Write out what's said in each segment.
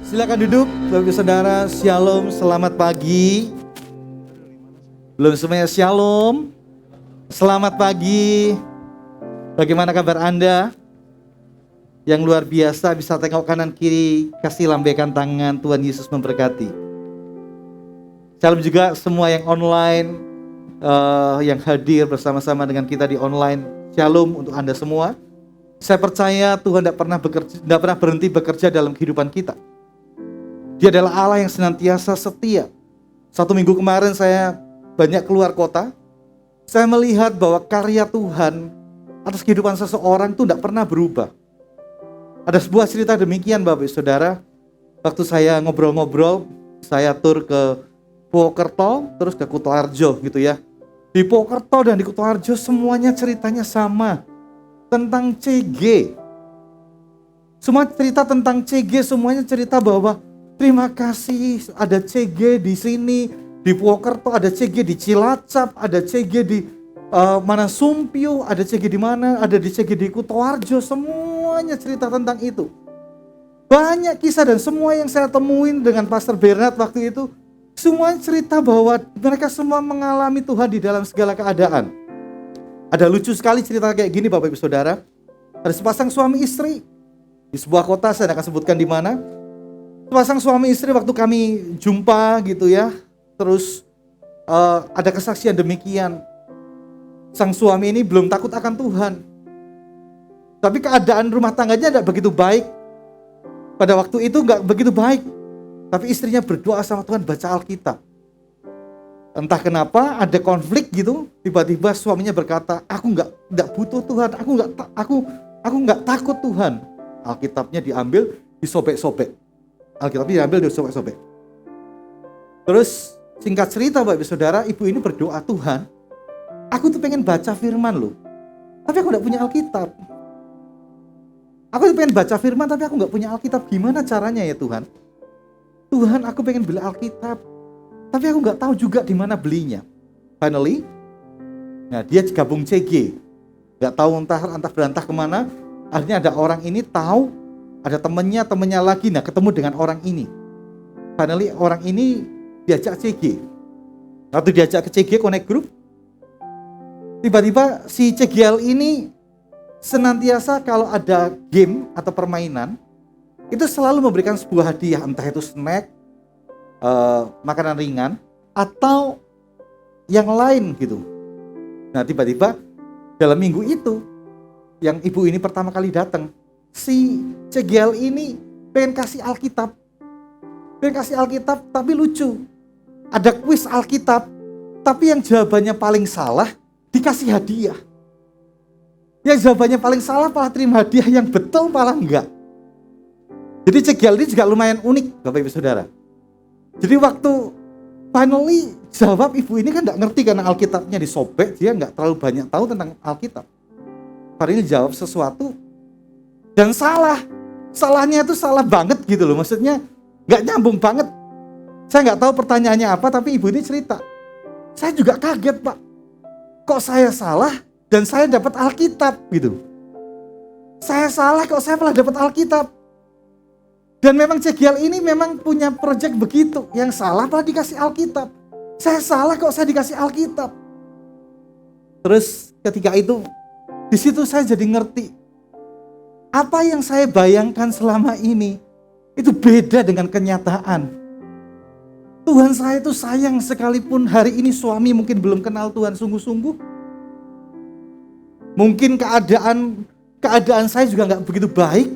Silakan duduk, Bapak Saudara. Shalom, selamat pagi. Belum semuanya shalom. Selamat pagi. Bagaimana kabar Anda? Yang luar biasa bisa tengok kanan kiri, kasih lambaikan tangan, Tuhan Yesus memberkati. Shalom juga semua yang online, yang hadir bersama-sama dengan kita di online. Shalom untuk Anda semua. Saya percaya Tuhan tidak pernah berhenti bekerja dalam kehidupan kita. Dia adalah Allah yang senantiasa setia. 1 minggu kemarin saya banyak keluar kota. Saya melihat bahwa karya Tuhan atas kehidupan seseorang itu tidak pernah berubah. Ada sebuah cerita demikian Bapak Saudara. Waktu saya ngobrol-ngobrol, saya tur ke Purwokerto, terus ke Kutoarjo gitu ya. Di Purwokerto dan di Kutoarjo semuanya ceritanya sama. Tentang CG. Semua cerita tentang CG, semuanya cerita bahwa terima kasih ada CG di sini, di Purwokerto, ada CG di Cilacap, ada CG di mana Sumpio, ada CG di mana, ada di CG di Kutoarjo, semuanya cerita tentang itu. Banyak kisah dan semua yang saya temuin dengan Pastor Bernard waktu itu, semuanya cerita bahwa mereka semua mengalami Tuhan di dalam segala keadaan. Ada lucu sekali cerita kayak gini Bapak Ibu Saudara. Ada sepasang suami istri di sebuah kota, saya tidak akan sebutkan di mana. Sepasang suami istri waktu kami jumpa gitu ya, terus ada kesaksian demikian. Sang suami ini belum takut akan Tuhan, tapi keadaan rumah tangganya tidak begitu baik. Pada waktu itu nggak begitu baik, tapi istrinya berdoa sama Tuhan, baca Alkitab. Entah kenapa ada konflik gitu, tiba-tiba suaminya berkata, aku nggak butuh Tuhan, aku nggak takut Tuhan. Alkitabnya diambil, disobek-sobek. Alkitabnya diambil, disobek-sobek. Terus singkat cerita Bapak Saudara, ibu ini berdoa, Tuhan, aku tuh pengen baca firman loh, tapi aku nggak punya Alkitab. Aku tuh pengen baca firman, tapi aku nggak punya Alkitab. Gimana caranya ya Tuhan? Tuhan, aku pengen beli Alkitab, tapi aku nggak tahu juga di mana belinya. Finally, nah dia gabung CG, nggak tahu entah berantah kemana. Akhirnya ada orang ini tahu, ada temennya lagi, nah ketemu dengan orang ini. Finally orang ini diajak CG. Waktu diajak ke CG Connect Group, tiba-tiba si CGL ini senantiasa kalau ada game atau permainan, itu selalu memberikan sebuah hadiah, entah itu snack, makanan ringan, atau yang lain gitu. Nah tiba-tiba dalam minggu itu, yang ibu ini pertama kali datang, si CGL ini pengen kasih Alkitab. Tapi lucu. Ada kuis Alkitab, tapi yang jawabannya paling salah dikasih hadiah. Yang jawabannya paling salah malah terima hadiah, yang betul malah enggak. Jadi CGL ini juga lumayan unik Bapak Ibu Saudara. Jadi waktu finally jawab, ibu ini kan enggak ngerti karena Alkitabnya disobek, dia enggak terlalu banyak tahu tentang Alkitab. Finally jawab sesuatu dan salah. Salahnya itu salah banget gitu loh. Maksudnya gak nyambung banget. Saya gak tahu pertanyaannya apa, tapi ibu ini cerita, saya juga kaget Pak. Kok saya salah dan saya dapat Alkitab gitu. Saya salah kok saya malah dapat Alkitab. Dan memang CGL ini memang punya proyek begitu. Yang salah malah dikasih Alkitab. Saya salah kok saya dikasih Alkitab. Terus ketika itu, di situ saya jadi ngerti, apa yang saya bayangkan selama ini itu beda dengan kenyataan. Tuhan saya itu sayang, sekalipun hari ini suami mungkin belum kenal Tuhan sungguh-sungguh. Mungkin keadaan saya juga gak begitu baik,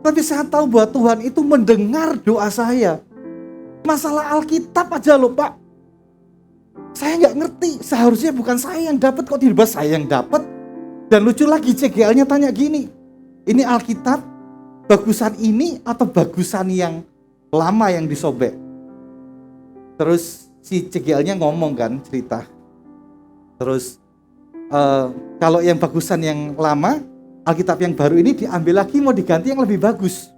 tapi saya tahu bahwa Tuhan itu mendengar doa saya. Masalah Alkitab aja loh Pak, saya gak ngerti, seharusnya bukan saya yang dapat, kok tiba-tiba saya yang dapat. Dan lucu lagi, CGL-nya tanya gini, ini Alkitab bagusan ini atau bagusan yang lama yang disobek? Terus si CGL-nya ngomong kan, cerita. Terus kalau yang bagusan yang lama, Alkitab yang baru ini diambil lagi, mau diganti yang lebih bagus.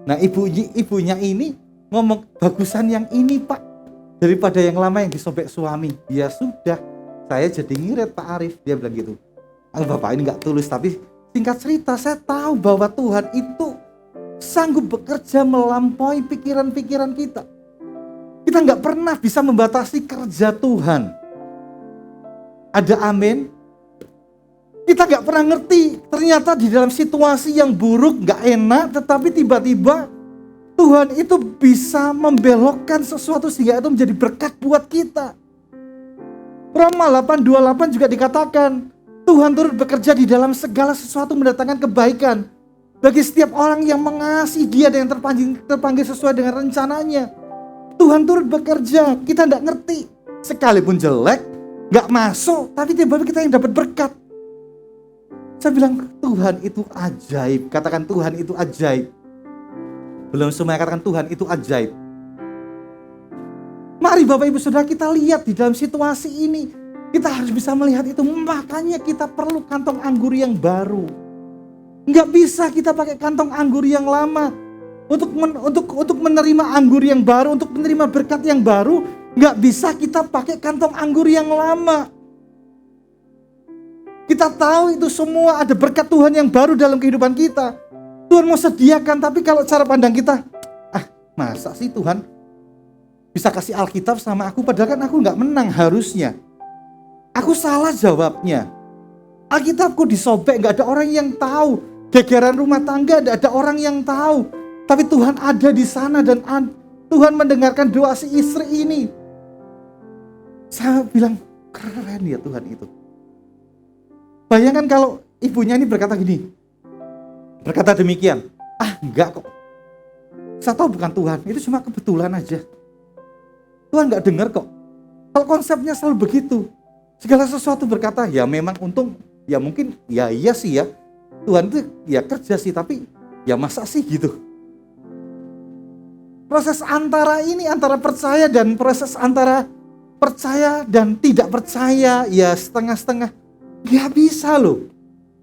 Nah ibunya ini ngomong, bagusan yang ini Pak, daripada yang lama yang disobek suami. Ya sudah, saya jadi ngirit Pak Arif, dia bilang gitu. Bapak ini gak tulus, tapi singkat cerita saya tahu bahwa Tuhan itu sanggup bekerja melampaui pikiran-pikiran kita. Kita nggak pernah bisa membatasi kerja Tuhan. Ada amin? Kita nggak pernah ngerti, ternyata di dalam situasi yang buruk, nggak enak, tetapi tiba-tiba Tuhan itu bisa membelokkan sesuatu sehingga itu menjadi berkat buat kita. Roma 8:28 juga dikatakan, Tuhan turut bekerja di dalam segala sesuatu mendatangkan kebaikan bagi setiap orang yang mengasihi Dia dan yang terpanggil sesuai dengan rencananya. Tuhan turut bekerja, kita nggak ngerti. Sekalipun jelek, nggak masuk, tapi tiba-tiba kita yang dapat berkat. Saya bilang Tuhan itu ajaib. Katakan Tuhan itu ajaib. Belum semua katakan Tuhan itu ajaib. Mari Bapak Ibu Saudara kita lihat di dalam situasi ini. Kita harus bisa melihat itu. Makanya kita perlu kantong anggur yang baru. Nggak bisa kita pakai kantong anggur yang lama. Untuk menerima anggur yang baru, untuk menerima berkat yang baru, nggak bisa kita pakai kantong anggur yang lama. Kita tahu itu semua ada berkat Tuhan yang baru dalam kehidupan kita. Tuhan mau sediakan, tapi kalau cara pandang kita, masa sih Tuhan bisa kasih Alkitab sama aku, padahal kan aku nggak menang harusnya. Aku salah jawabnya. Alkitabku disobek, nggak ada orang yang tahu. Gegeran rumah tangga, nggak ada orang yang tahu. Tapi Tuhan ada di sana dan Tuhan mendengarkan doa si istri ini. Saya bilang, keren ya Tuhan itu. Bayangkan kalau ibunya ini berkata gini, berkata demikian, enggak kok. Saya tahu bukan Tuhan, itu cuma kebetulan aja. Tuhan nggak dengar kok. Kalau konsepnya selalu begitu, segala sesuatu berkata, ya memang untung, ya mungkin, ya iya sih ya. Tuhan itu ya kerja sih, tapi ya masa sih gitu. Proses antara ini, antara percaya dan proses antara percaya dan tidak percaya, ya setengah-setengah. Gak bisa loh.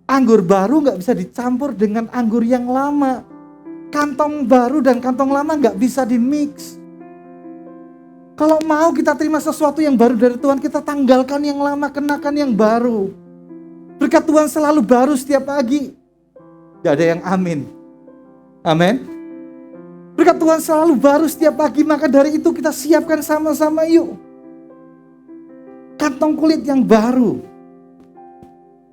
Anggur baru gak bisa dicampur dengan anggur yang lama. Kantong baru dan kantong lama gak bisa dimix. Kalau mau kita terima sesuatu yang baru dari Tuhan, kita tanggalkan yang lama, kenakan yang baru. Berkat Tuhan selalu baru setiap pagi. Gak ada yang amin. Amin. Berkat Tuhan selalu baru setiap pagi, maka dari itu kita siapkan sama-sama yuk. Kantong kulit yang baru.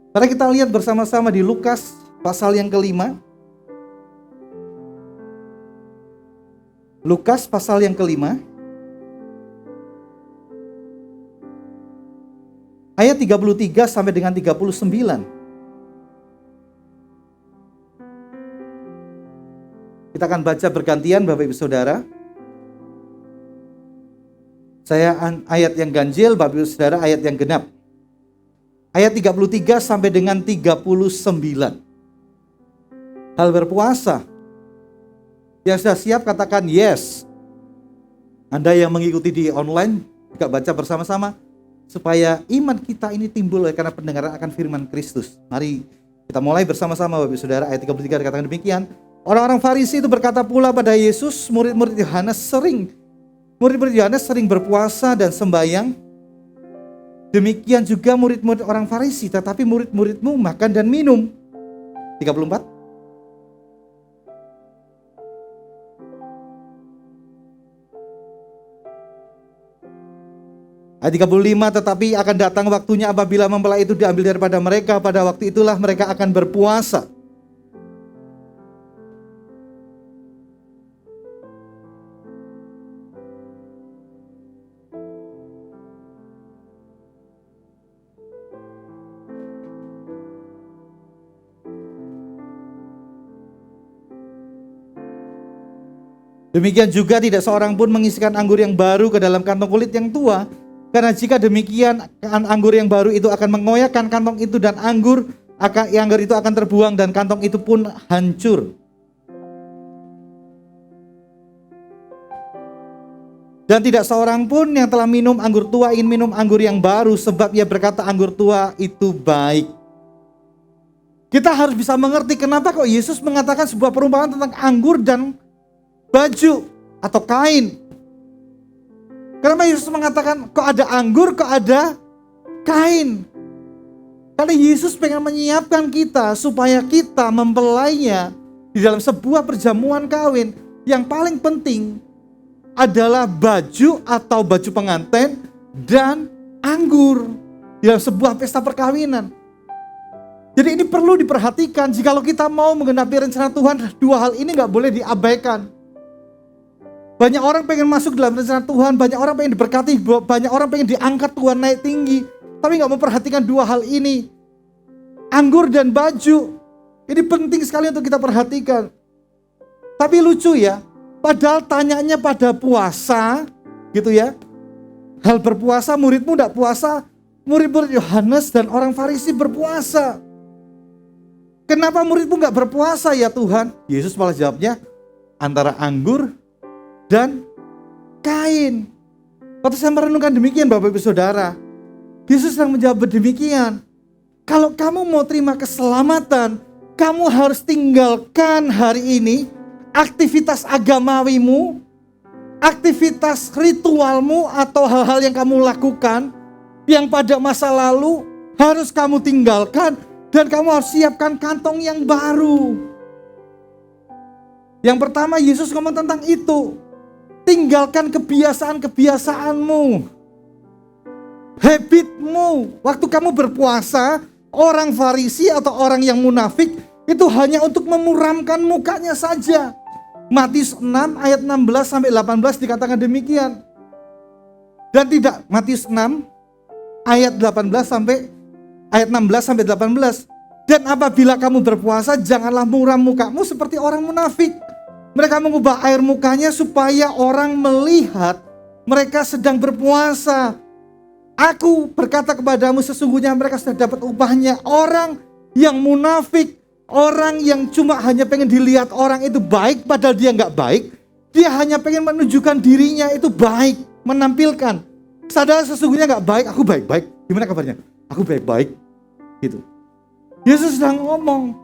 Mari kita lihat bersama-sama di Lukas pasal yang ke-5. Lukas pasal yang ke-5. Ayat 33 sampai dengan 39. Kita akan baca bergantian Bapak Ibu Saudara. Saya ayat yang ganjil, Bapak Ibu Saudara ayat yang genap. Ayat 33 sampai dengan 39. Hal berpuasa. Yang sudah siap katakan yes. Anda yang mengikuti di online juga baca bersama-sama. Supaya iman kita ini timbul karena pendengaran akan firman Kristus. Mari kita mulai bersama-sama Bapak Saudara. Ayat 33 dikatakan demikian. Orang-orang Farisi itu berkata pula pada Yesus, murid-murid Yohanes sering berpuasa dan sembahyang. Demikian juga murid-murid orang Farisi, tetapi murid-muridmu makan dan minum. 34. Ayat 35, tetapi akan datang waktunya apabila mempelai itu diambil daripada mereka, pada waktu itulah mereka akan berpuasa. Demikian juga tidak seorang pun mengisikan anggur yang baru ke dalam kantong kulit yang tua. Karena jika demikian, anggur yang baru itu akan mengoyakkan kantong itu dan anggur itu akan terbuang dan kantong itu pun hancur. Dan tidak seorang pun yang telah minum anggur tua ingin minum anggur yang baru, sebab ia berkata anggur tua itu baik. Kita harus bisa mengerti kenapa kok Yesus mengatakan sebuah perumpamaan tentang anggur dan baju atau kain. Kenapa Yesus mengatakan kok ada anggur, kok ada kain? Karena Yesus pengen menyiapkan kita supaya kita mempelainya Di dalam sebuah perjamuan kawin, yang paling penting adalah baju atau baju pengantin dan anggur. Di dalam sebuah pesta perkawinan. Jadi ini perlu diperhatikan. Jikalau kita mau menggenapi rencana Tuhan, dua hal ini gak boleh diabaikan. Banyak orang pengen masuk dalam rencana Tuhan, banyak orang pengen diberkati, banyak orang pengen diangkat Tuhan naik tinggi, tapi gak memperhatikan dua hal ini. Anggur dan baju, ini penting sekali untuk kita perhatikan. Tapi lucu ya, padahal tanyanya pada puasa, gitu ya. Hal berpuasa, muridmu gak puasa, murid-murid Yohanes dan orang Farisi berpuasa. Kenapa muridmu gak berpuasa ya Tuhan? Yesus malah jawabnya, antara anggur dan kain. Waktu saya merenungkan demikian Bapak Ibu Saudara, Yesus sedang menjawab demikian. Kalau kamu mau terima keselamatan, kamu harus tinggalkan hari ini aktivitas agamawimu, aktivitas ritualmu atau hal-hal yang kamu lakukan yang pada masa lalu harus kamu tinggalkan dan kamu harus siapkan kantong yang baru. Yang pertama Yesus ngomong tentang itu. Tinggalkan kebiasaan-kebiasaanmu, habitmu. Waktu kamu berpuasa, orang Farisi atau orang yang munafik itu hanya untuk memuramkan mukanya saja. Matius 6 ayat 16 sampai 18 dikatakan demikian. Dan tidak, Matius 6 ayat 18 sampai ayat 16 sampai 18. Dan apabila kamu berpuasa, janganlah muram mukamu seperti orang munafik. Mereka mengubah air mukanya supaya orang melihat mereka sedang berpuasa. Aku berkata kepadamu, sesungguhnya mereka sudah dapat upahnya. Orang yang munafik, orang yang cuma hanya pengen dilihat orang itu baik padahal dia nggak baik. Dia hanya pengen menunjukkan dirinya itu baik, menampilkan. Sadar sesungguhnya nggak baik, aku baik-baik. Gimana kabarnya? Aku baik-baik. Gitu. Yesus sedang ngomong,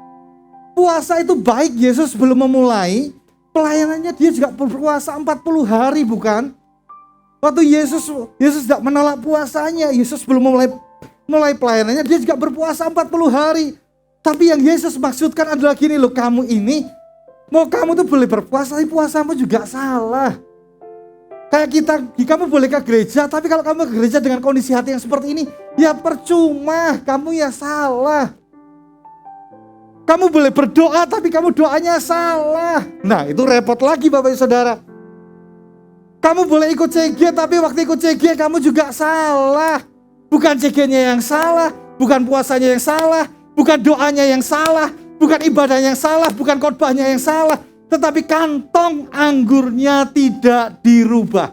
puasa itu baik. Yesus belum memulai pelayanannya, dia juga berpuasa 40 hari bukan? Waktu Yesus tidak menolak puasanya, Yesus belum mulai pelayanannya, dia juga berpuasa 40 hari. Tapi yang Yesus maksudkan adalah gini loh, kamu ini, mau kamu tuh boleh berpuasa, tapi puasamu juga salah. Kayak kamu boleh ke gereja, tapi kalau kamu ke gereja dengan kondisi hati yang seperti ini, ya percuma, kamu ya salah. Kamu boleh berdoa, tapi kamu doanya salah. Nah itu repot lagi Bapak Ibu Saudara. Kamu boleh ikut CG, tapi waktu ikut CG kamu juga salah. Bukan CG-nya yang salah, bukan puasanya yang salah, bukan doanya yang salah, bukan ibadahnya yang salah, bukan khotbahnya yang salah, tetapi kantong anggurnya tidak dirubah.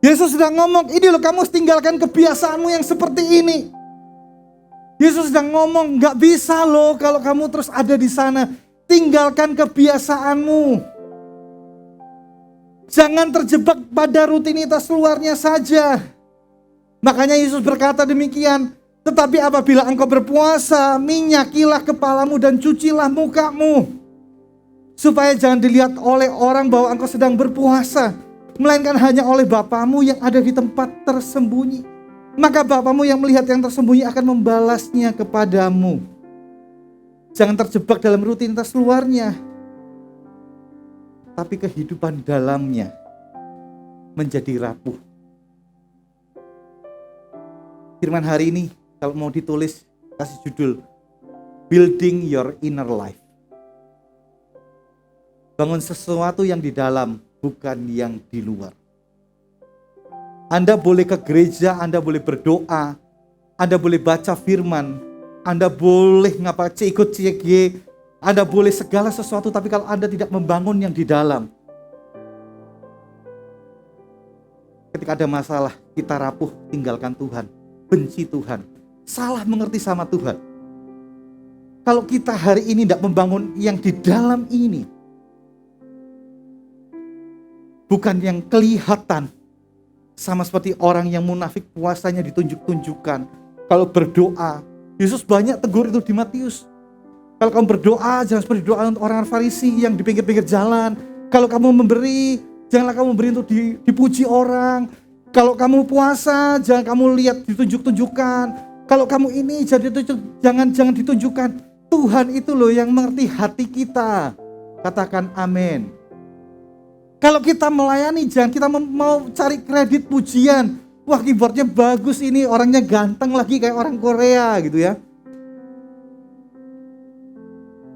Yesus sedang ngomong, ini loh kamu tinggalkan kebiasaanmu yang seperti ini. Yesus sedang ngomong, gak bisa loh kalau kamu terus ada di sana. Tinggalkan kebiasaanmu. Jangan terjebak pada rutinitas luarnya saja. Makanya Yesus berkata demikian. Tetapi apabila engkau berpuasa, minyakilah kepalamu dan cucilah mukamu. Supaya jangan dilihat oleh orang bahwa engkau sedang berpuasa. Melainkan hanya oleh Bapamu yang ada di tempat tersembunyi. Maka Bapamu yang melihat yang tersembunyi akan membalasnya kepadamu. Jangan terjebak dalam rutinitas luarnya. Tapi kehidupan dalamnya menjadi rapuh. Firman hari ini kalau mau ditulis kasih judul Building Your Inner Life. Bangun sesuatu yang di dalam, bukan yang di luar. Anda boleh ke gereja, Anda boleh berdoa, Anda boleh baca firman, Anda boleh ikut CG, Anda boleh segala sesuatu, tapi kalau Anda tidak membangun yang di dalam, ketika ada masalah, kita rapuh, tinggalkan Tuhan, benci Tuhan, salah mengerti sama Tuhan. Kalau kita hari ini tidak membangun yang di dalam ini, bukan yang kelihatan, sama seperti orang yang munafik puasanya ditunjuk-tunjukkan. Kalau berdoa, Yesus banyak tegur itu di Matius. Kalau kamu berdoa, jangan seperti doa untuk orang Farisi yang di pinggir-pinggir jalan. Kalau kamu memberi, janganlah kamu memberi untuk dipuji orang. Kalau kamu puasa, jangan kamu lihat ditunjuk-tunjukkan. Kalau kamu ini jangan ditunjukkan. Tuhan itu loh yang mengerti hati kita. Katakan amin. Kalau kita melayani, jangan kita mau cari kredit pujian. Wah, keyboardnya bagus ini, orangnya ganteng lagi kayak orang Korea gitu ya.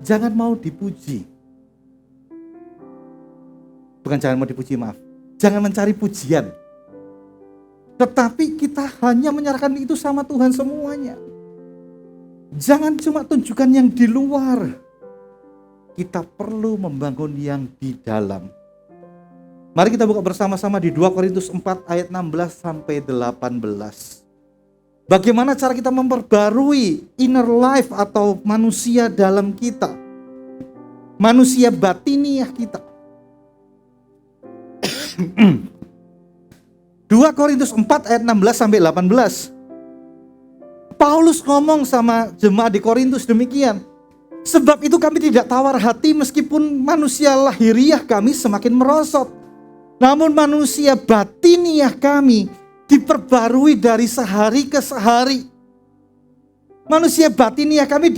Jangan mau dipuji. Bukan jangan mau dipuji, maaf. Jangan mencari pujian. Tetapi kita hanya menyerahkan itu sama Tuhan semuanya. Jangan cuma tunjukkan yang di luar. Kita perlu membangun yang di dalam. Mari kita buka bersama-sama di 2 Korintus 4 ayat 16 sampai 18. Bagaimana cara kita memperbarui inner life atau manusia dalam kita. Manusia batiniah kita. 2 Korintus 4 ayat 16 sampai 18. Paulus ngomong sama jemaat di Korintus demikian. Sebab itu kami tidak tawar hati meskipun manusia lahiriah kami semakin merosot. Namun manusia batiniah kami diperbarui dari sehari ke sehari. Manusia batiniah kami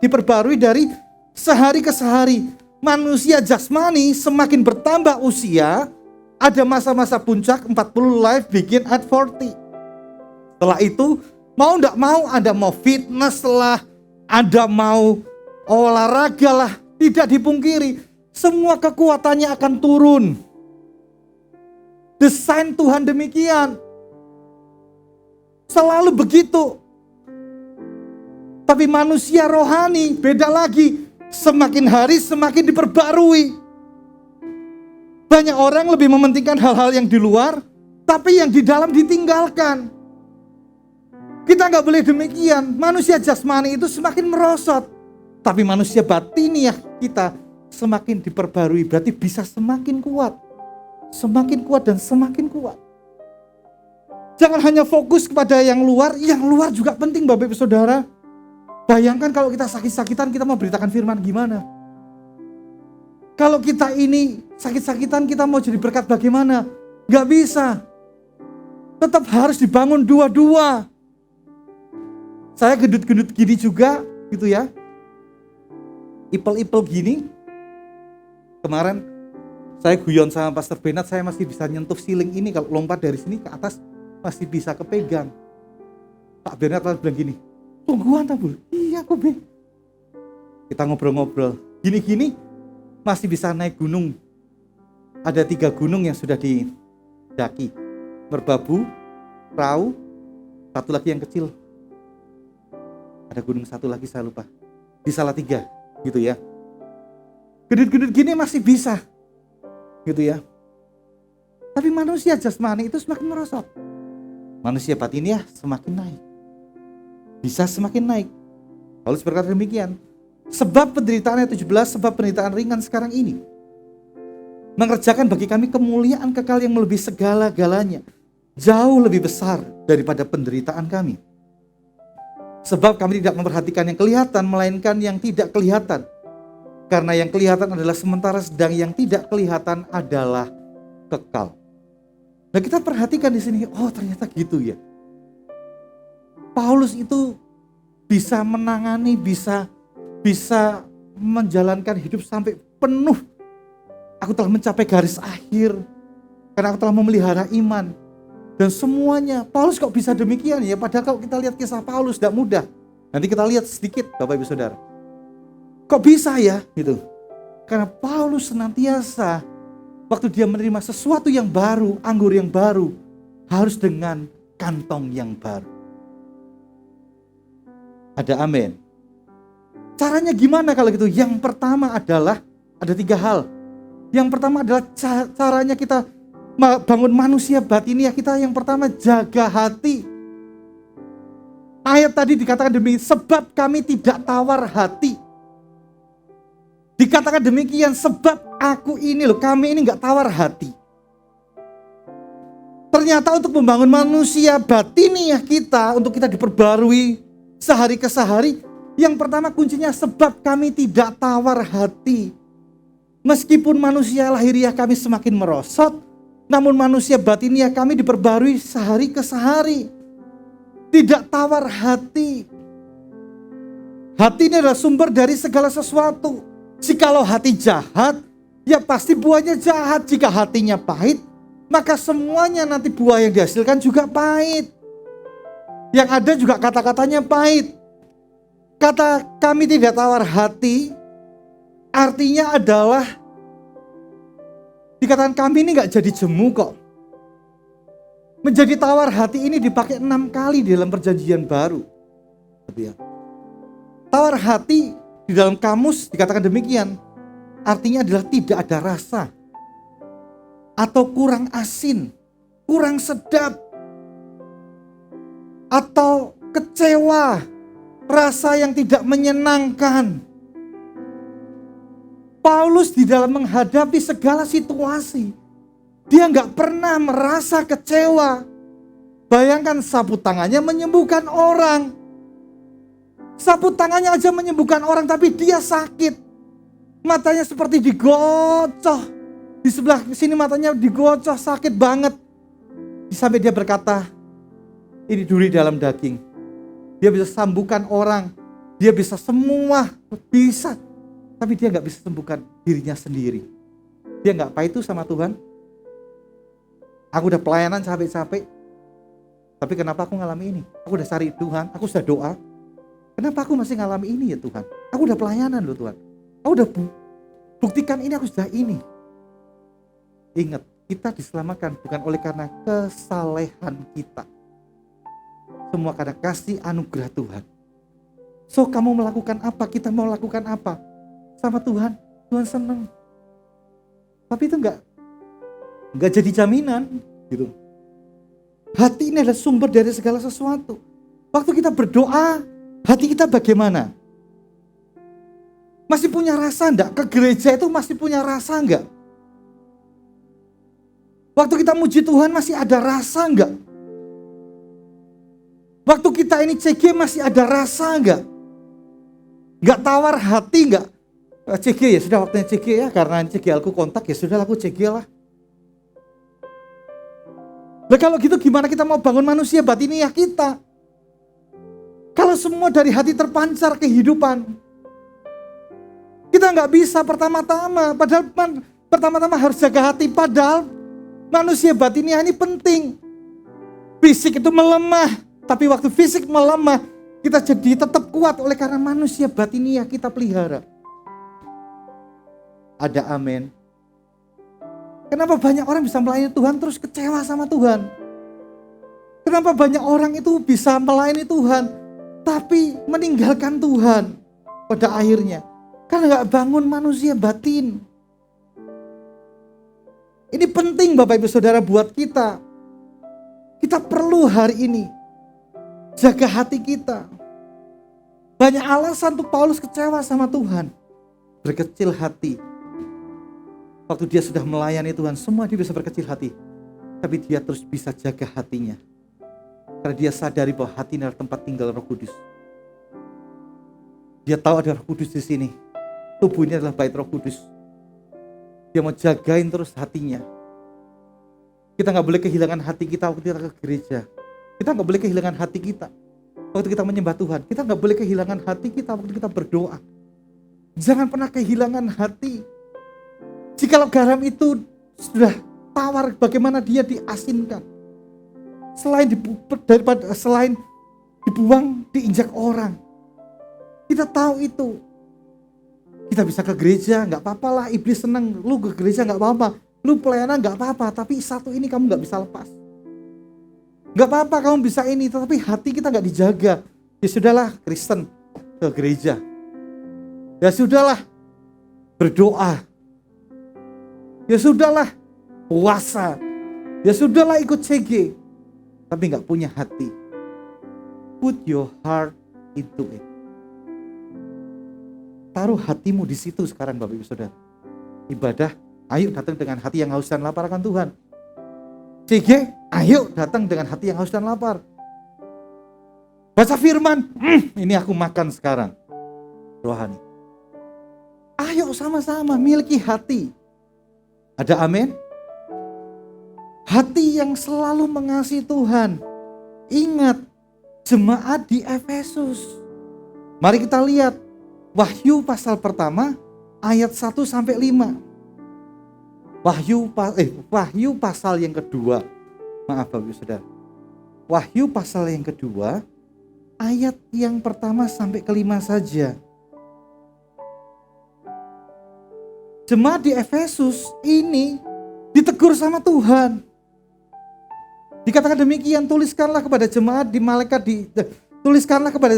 diperbarui dari sehari ke sehari. Manusia jasmani semakin bertambah usia. Ada masa-masa puncak 40 life begin at 40. Setelah itu mau enggak mau Anda mau fitness lah, Anda mau olahraga lah, tidak dipungkiri semua kekuatannya akan turun. Desain Tuhan demikian. Selalu begitu. Tapi manusia rohani beda lagi. Semakin hari semakin diperbarui. Banyak orang lebih mementingkan hal-hal yang di luar, tapi yang di dalam ditinggalkan. Kita nggak boleh demikian. Manusia jasmani itu semakin merosot, tapi manusia batiniah kita semakin diperbarui. Berarti bisa semakin kuat dan semakin kuat. Jangan hanya fokus kepada yang luar juga penting Bapak Ibu Saudara. Bayangkan kalau kita sakit-sakitan, kita mau beritakan firman gimana? Kalau kita ini sakit-sakitan, kita mau jadi berkat bagaimana? Gak bisa. Tetap harus dibangun dua-dua. Saya gendut-gendut gini juga, gitu ya. Ipel-ipel gini. Kemarin saya guyon sama Pastor Benat, saya masih bisa nyentuh ceiling ini. Kalau lompat dari sini ke atas, masih bisa kepegang. Pak Benat bilang gini, tungguan tabul. Iya kok Ben. Kita ngobrol-ngobrol. Gini-gini, masih bisa naik gunung. Ada 3 gunung yang sudah didaki. Merbabu, Rau, satu lagi yang kecil. Ada gunung satu lagi saya lupa. Di Salatiga, gitu ya. Gendut-gendut gini masih bisa, gitu ya. Tapi manusia jasmani itu semakin merosot. Manusia batiniah semakin naik. Bisa semakin naik. Paulus berkata demikian. Sebab penderitaan ayat 17, sebab penderitaan ringan sekarang ini mengerjakan bagi kami kemuliaan kekal yang melebihi segala-galanya, jauh lebih besar daripada penderitaan kami. Sebab kami tidak memperhatikan yang kelihatan, melainkan yang tidak kelihatan. Karena yang kelihatan adalah sementara, sedang yang tidak kelihatan adalah kekal. Nah, kita perhatikan di sini, oh ternyata gitu ya. Paulus itu bisa menangani, bisa menjalankan hidup sampai penuh. Aku telah mencapai garis akhir karena aku telah memelihara iman. Dan semuanya, Paulus kok bisa demikian ya? Padahal kalau kita lihat kisah Paulus tidak mudah. Nanti kita lihat sedikit Bapak Ibu Saudara. Kok bisa ya gitu? Karena Paulus senantiasa waktu dia menerima sesuatu yang baru, anggur yang baru, harus dengan kantong yang baru. Ada amin. Caranya gimana kalau gitu? Yang pertama adalah, ada 3 hal. Yang pertama adalah caranya kita bangun manusia batiniah kita. Yang pertama, jaga hati. Ayat tadi dikatakan demikian, sebab kami tidak tawar hati. Dikatakan demikian, sebab aku ini loh, kami ini gak tawar hati. Ternyata untuk membangun manusia batiniah kita, untuk kita diperbarui sehari ke sehari, yang pertama kuncinya sebab kami tidak tawar hati. Meskipun manusia lahiriah kami semakin merosot, namun manusia batiniah kami diperbarui sehari ke sehari. Tidak tawar hati. Hati ini adalah sumber dari segala sesuatu. Jikalau hati jahat, ya pasti buahnya jahat. Jika hatinya pahit, maka semuanya nanti buah yang dihasilkan juga pahit. Yang ada juga kata-katanya pahit. Kata kami tidak tawar hati, artinya adalah dikatakan kami ini gak jadi jemu kok. Menjadi tawar hati ini dipakai 6 kali di dalam perjanjian baru. Tawar hati di dalam kamus dikatakan demikian. Artinya adalah tidak ada rasa. Atau kurang asin, kurang sedap. Atau kecewa, rasa yang tidak menyenangkan. Paulus di dalam menghadapi segala situasi, dia gak pernah merasa kecewa. Bayangkan sapu tangannya menyembuhkan orang. Sapu tangannya aja menyembuhkan orang, tapi dia sakit. Matanya seperti digocoh. Di sebelah sini matanya digocoh, sakit banget. Sampai dia berkata, ini duri dalam daging. Dia bisa sembuhkan orang. Dia bisa semua, bisa. Tapi dia gak bisa sembuhkan dirinya sendiri. Dia gak apa itu sama Tuhan. Aku udah pelayanan capek-capek. Tapi kenapa aku ngalami ini? Aku udah cari Tuhan, aku sudah doa. Kenapa aku masih ngalami ini ya Tuhan? Aku udah pelayanan loh Tuhan. Aku udah buktikan ini, aku sudah ini. Ingat, kita diselamatkan bukan oleh karena kesalehan kita. Semua karena kasih anugerah Tuhan. So kamu melakukan apa? Kita mau lakukan apa? Sama Tuhan. Tuhan senang. Tapi itu enggak jadi jaminan gitu. Hati ini adalah sumber dari segala sesuatu. Waktu kita berdoa, hati kita bagaimana? Masih punya rasa enggak? Ke gereja itu masih punya rasa enggak? Waktu kita muji Tuhan masih ada rasa enggak? Waktu kita ini CG masih ada rasa enggak? Enggak tawar hati enggak? CG ya sudah waktunya CG ya, karena CG aku kontak ya sudah aku CG lah. Nah kalau gitu gimana kita mau bangun manusia batiniah kita? Kalau semua dari hati terpancar kehidupan. Kita nggak bisa pertama-tama, padahal pertama-tama harus jaga hati. Padahal manusia batiniah ini penting. Fisik itu melemah, tapi waktu fisik melemah, kita jadi tetap kuat oleh karena manusia batiniah kita pelihara. Ada amin. Kenapa banyak orang bisa melayani Tuhan terus kecewa sama Tuhan? Kenapa banyak orang itu bisa melayani Tuhan tapi meninggalkan Tuhan pada akhirnya? Karena gak bangun manusia batin. Ini penting Bapak Ibu Saudara buat kita. Kita perlu hari ini jaga hati kita. Banyak alasan tuh Paulus kecewa sama Tuhan. Berkecil hati. Waktu dia sudah melayani Tuhan, semua dia bisa berkecil hati. Tapi dia terus bisa jaga hatinya. Karena dia sadari bahwa hati adalah tempat tinggal Roh Kudus. Dia tahu ada Roh Kudus di sini. Tubuh ini adalah bait Roh Kudus. Dia mau jagain terus hatinya. Kita gak boleh kehilangan hati kita waktu kita ke gereja. Kita gak boleh kehilangan hati kita waktu kita menyembah Tuhan. Kita gak boleh kehilangan hati kita waktu kita berdoa. Jangan pernah kehilangan hati. Jikalau garam itu sudah tawar, bagaimana dia diasinkan? Selain dibuang, diinjak orang. Kita tahu itu. Kita bisa ke gereja, gak apa-apa lah, iblis senang. Lu ke gereja gak apa-apa, lu pelayanan gak apa-apa. Tapi satu ini kamu gak bisa lepas. Gak apa-apa kamu bisa ini, tapi hati kita gak dijaga. Ya sudahlah Kristen ke gereja. Ya sudahlah berdoa. Ya sudahlah puasa. Ya sudahlah ikut CG. Tapi gak punya hati. Put your heart into it. Taruh hatimu di situ sekarang Bapak Ibu Saudara. Ibadah, ayo datang dengan hati yang haus dan lapar akan Tuhan. CG, ayo datang dengan hati yang haus dan lapar. Baca firman, ini aku makan sekarang. Rohani. Ayo sama-sama miliki hati. Ada amin? Hati yang selalu mengasihi Tuhan. Ingat, jemaat di Efesus. Mari kita lihat Wahyu pasal pertama ayat 1 sampai 5. Wahyu pasal yang kedua. Maaf Bapak Ibu Saudara. Wahyu pasal yang kedua ayat yang pertama sampai kelima saja. Jemaat di Efesus ini ditegur sama Tuhan. Dikatakan demikian, tuliskanlah kepada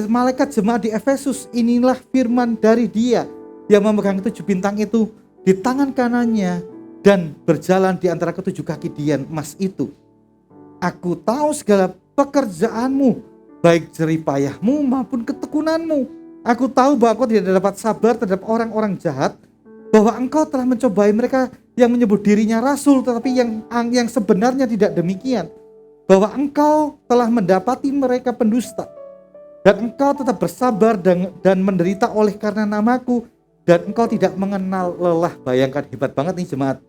malaikat jemaat di Efesus, inilah firman dari Dia yang memegang 7 bintang itu di tangan kanannya dan berjalan di antara ketujuh kaki dian emas itu. Aku tahu segala pekerjaanmu, baik jeripayahmu maupun ketekunanmu. Aku tahu bahwa kau tidak dapat sabar terhadap orang-orang jahat, bahwa engkau telah mencobai mereka yang menyebut dirinya rasul, tetapi yang sebenarnya tidak demikian. Bahwa engkau telah mendapati mereka pendusta, dan engkau tetap bersabar dan menderita oleh karena namaku, dan engkau tidak mengenal lelah. Bayangkan, hebat banget nih jemaat.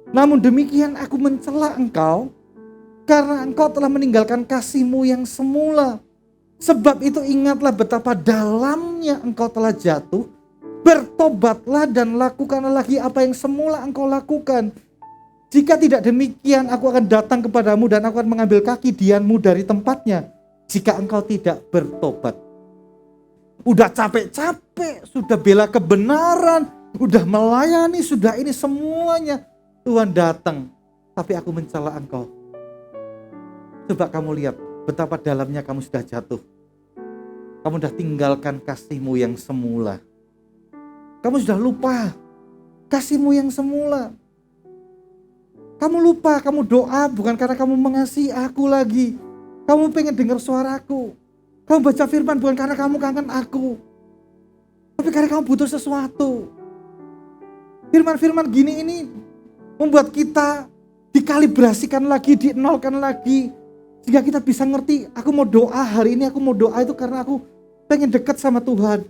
Namun demikian aku mencela engkau, karena engkau telah meninggalkan kasihmu yang semula. Sebab itu ingatlah betapa dalamnya engkau telah jatuh. Bertobatlah dan lakukanlah lagi apa yang semula engkau lakukan. Jika tidak demikian, aku akan datang kepadamu dan aku akan mengambil kaki dianmu dari tempatnya, jika engkau tidak bertobat. Udah capek-capek, sudah bela kebenaran, udah melayani, sudah ini semuanya. Tuhan datang, tapi aku mencela engkau. Coba kamu lihat betapa dalamnya kamu sudah jatuh. Kamu sudah tinggalkan kasihmu yang semula. Kamu sudah lupa kasihmu yang semula. Kamu lupa, kamu doa bukan karena kamu mengasihi aku lagi. Kamu pengen dengar suaraku. Kamu baca firman bukan karena kamu kangen aku, tapi karena kamu butuh sesuatu. Firman-firman gini ini membuat kita dikalibrasikan lagi, dienolkan lagi. Sehingga kita bisa ngerti, aku mau doa hari ini, aku mau doa itu karena aku pengen dekat sama Tuhan.